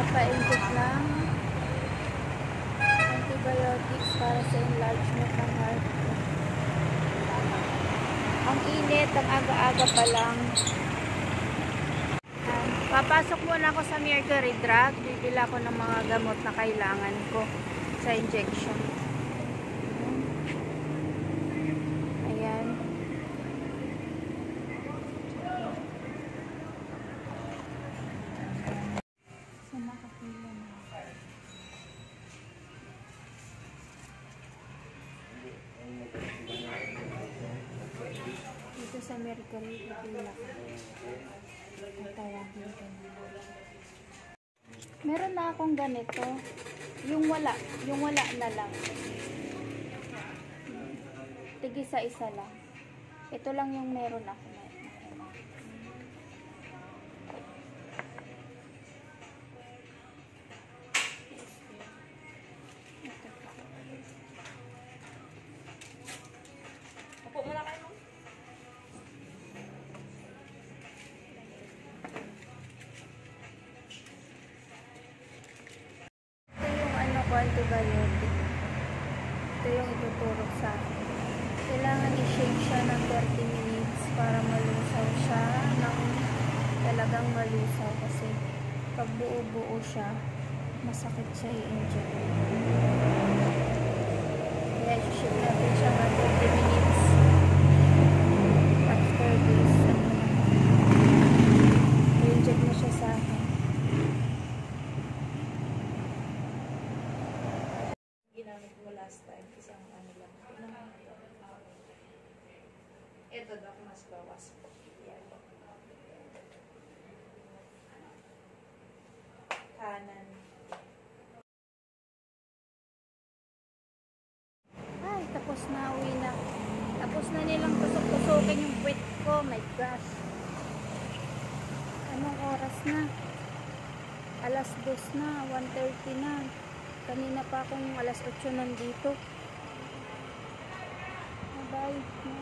magpapa-inject ng antibiotics para sa enlargement ng heart ko. Ang init, ang aga-aga pa lang. Papasok muna ako sa Mercury Drug. Bibili ako ng mga gamot na kailangan ko sa injection. Ayan. So, nakapila na. Dito sa Mercury, pipila ka. Tawagin ka na. Meron na akong ganito. Yung wala na lang. Tig-isa-isa lang. Ito lang yung meron ako na. Upo muna kayo. Antibiotic. Ito yung ituturok sa akin. Kailangan i-shake siya ng 30 minutes para malusaw siya ng talagang malusaw kasi pag buo-buo siya masakit siya i-inject. Kaya i-shake natin siya ng 30 minutes after this i-inject na siya sa akin. Ginamit mo last time kasi ang ano lang. Ito daw mas bawas po. Yan. Kanan. Ay, tapos na. Uwi na. Tapos na nilang tusok-tusokin yung puwit ko. My gosh. Anong oras na? Alas 2 na. 1:30 na. Kanina pa akong alas 8 nandito. Bye-bye.